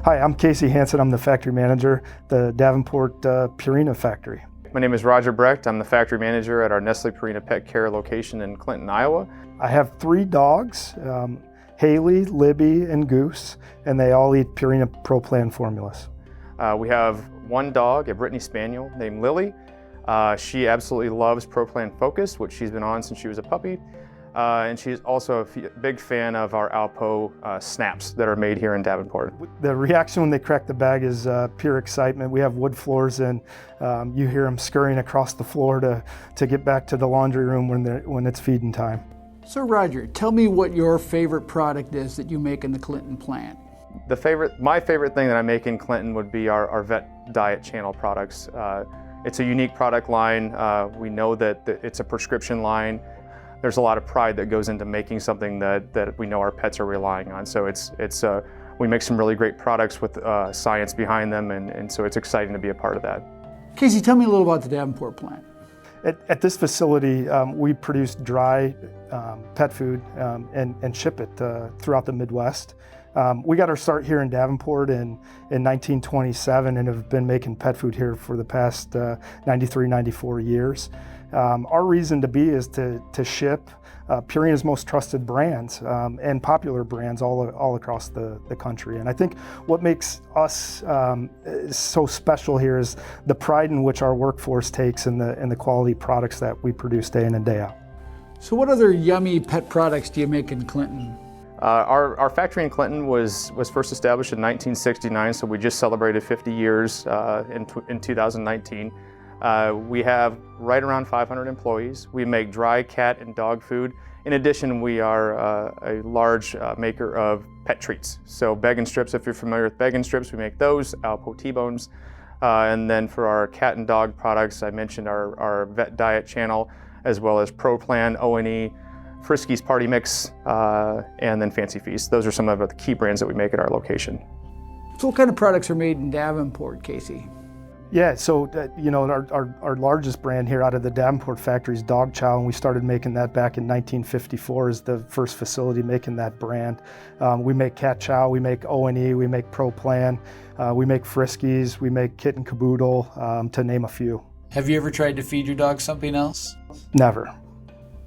Hi, I'm Casey Hansen. I'm the factory manager, the Davenport Purina factory. My name is Roger Brecht. I'm the factory manager at our Nestle Purina Pet Care location in Clinton, Iowa. I have 3 dogs, Haley, Libby, and Goose, and they all eat Purina Pro Plan formulas. We have 1 dog, a Brittany Spaniel named Lily. She absolutely loves Pro Plan Focus, which she's been on since she was a puppy. And she's also a big fan of our Alpo snaps that are made here in Davenport. The reaction when they crack the bag is pure excitement. We have wood floors, and you hear them scurrying across the floor to get back to the laundry room when it's feeding time. So Roger, tell me what your favorite product is that you make in the Clinton plant. My favorite thing that I make in Clinton would be our vet diet channel products. It's a unique product line. We know that it's a prescription line. There's a lot of pride that goes into making something that we know our pets are relying on. So we make some really great products with science behind them, and so it's exciting to be a part of that. Casey, tell me a little about the Davenport plant. At this facility, we produce dry pet food and ship it throughout the Midwest. We got our start here in Davenport in 1927 and have been making pet food here for the past 93, 94 years. Our reason to be is to ship Purina's most trusted brands and popular brands all across the country. And I think what makes us so special here is the pride in which our workforce takes in the quality products that we produce day in and day out. So what other yummy pet products do you make in Clinton? Our factory in Clinton was first established in 1969, so we just celebrated 50 years in 2019. We have right around 500 employees. We make dry cat and dog food. In addition, we are a large maker of pet treats. So bag and strips, if you're familiar with bag and strips, we make those, Alpo T-bones. And then for our cat and dog products, I mentioned our vet diet channel, as well as Pro Plan, O&E, Friskies Party Mix, and then Fancy Feast. Those are some of the key brands that we make at our location. So what kind of products are made in Davenport, Casey? Yeah, so our largest brand here out of the Davenport factory is Dog Chow, and we started making that back in 1954 as the first facility making that brand. We make Cat Chow, we make O&E, we make Pro Plan, we make Friskies, we make Kitten Caboodle, to name a few. Have you ever tried to feed your dog something else? Never.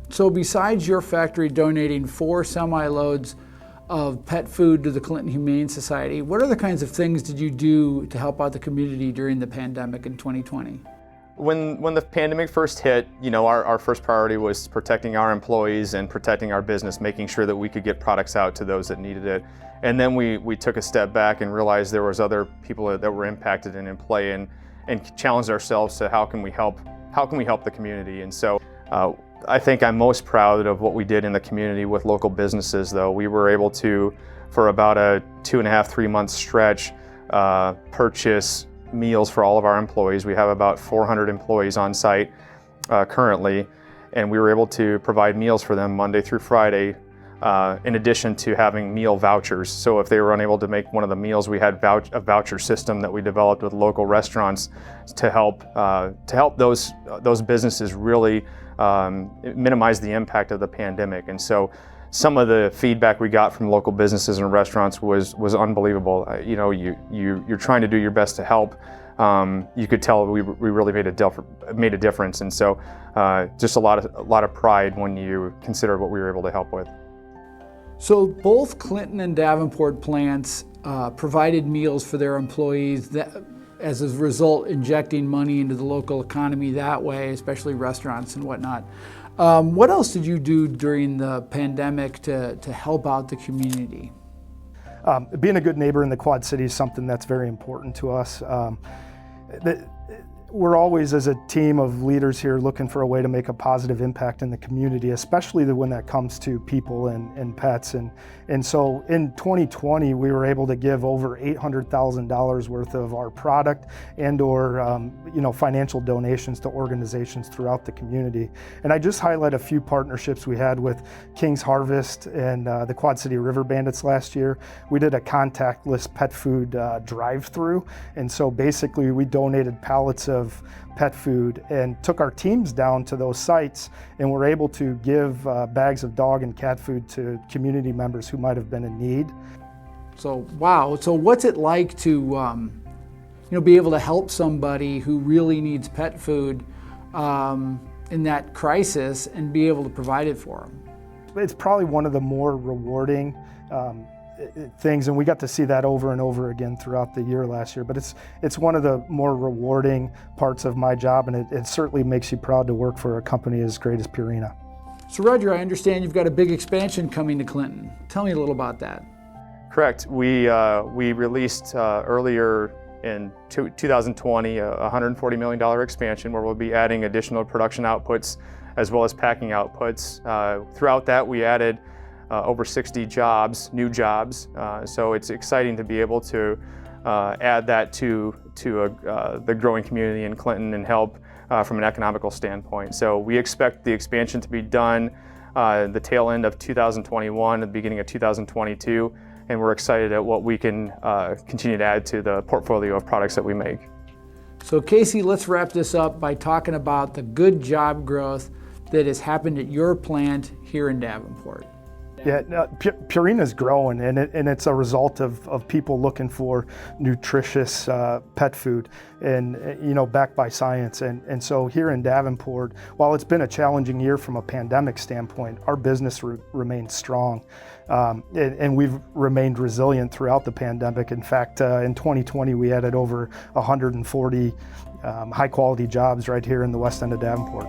So besides your factory donating 4 semi-loads of pet food to the Clinton Humane Society, what other kinds of things did you do to help out the community during the pandemic in 2020? When the pandemic first hit, our first priority was protecting our employees and protecting our business, making sure that we could get products out to those that needed it. And then we took a step back and realized there was other people that were impacted and in play, and challenged ourselves to how can we help the community. And so I think I'm most proud of what we did in the community with local businesses, though. We were able to, for about a 2.5–3 month stretch, purchase meals for all of our employees. We have about 400 employees on site currently, and we were able to provide meals for them Monday through Friday, in addition to having meal vouchers. So if they were unable to make one of the meals, we had a voucher system that we developed with local restaurants to help those businesses really minimize the impact of the pandemic. And so some of the feedback we got from local businesses and restaurants was unbelievable. You're trying to do your best to help. You could tell we really made a difference. And so just a lot of pride when you consider what we were able to help with. So both Clinton and Davenport plants provided meals for their employees, that, as a result, injecting money into the local economy that way, especially restaurants and whatnot. What else did you do during the pandemic to help out the community? Being a good neighbor in the Quad Cities is something that's very important to us. We're always, as a team of leaders here, looking for a way to make a positive impact in the community, especially when that comes to people and pets. And so in 2020, we were able to give over $800,000 worth of our product and/or financial donations to organizations throughout the community. And I just highlight a few partnerships we had with King's Harvest and the Quad City River Bandits last year. We did a contactless pet food drive-through, and so basically we donated pallets of pet food and took our teams down to those sites and were able to give bags of dog and cat food to community members who might have been in need. So wow. So what's it like to be able to help somebody who really needs pet food in that crisis and be able to provide it for them? It's probably one of the more rewarding things, and we got to see that over and over again throughout the year last year, but it's one of the more rewarding parts of my job, and it certainly makes you proud to work for a company as great as Purina. So Roger, I understand you've got a big expansion coming to Clinton. Tell me a little about that. Correct. We released earlier in 2020 a $140 million expansion where we'll be adding additional production outputs as well as packing outputs. Throughout that, we added over 60 jobs, new jobs. So it's exciting to be able to add that to the growing community in Clinton and help from an economical standpoint. So we expect the expansion to be done the tail end of 2021, at the beginning of 2022, and we're excited at what we can continue to add to the portfolio of products that we make. So Casey, let's wrap this up by talking about the good job growth that has happened at your plant here in Davenport. Yeah, Purina's growing, and it's a result of people looking for nutritious pet food, and backed by science. And so here in Davenport, while it's been a challenging year from a pandemic standpoint, our business remains strong, and we've remained resilient throughout the pandemic. In fact, in 2020, we added over 140 high-quality jobs right here in the west end of Davenport.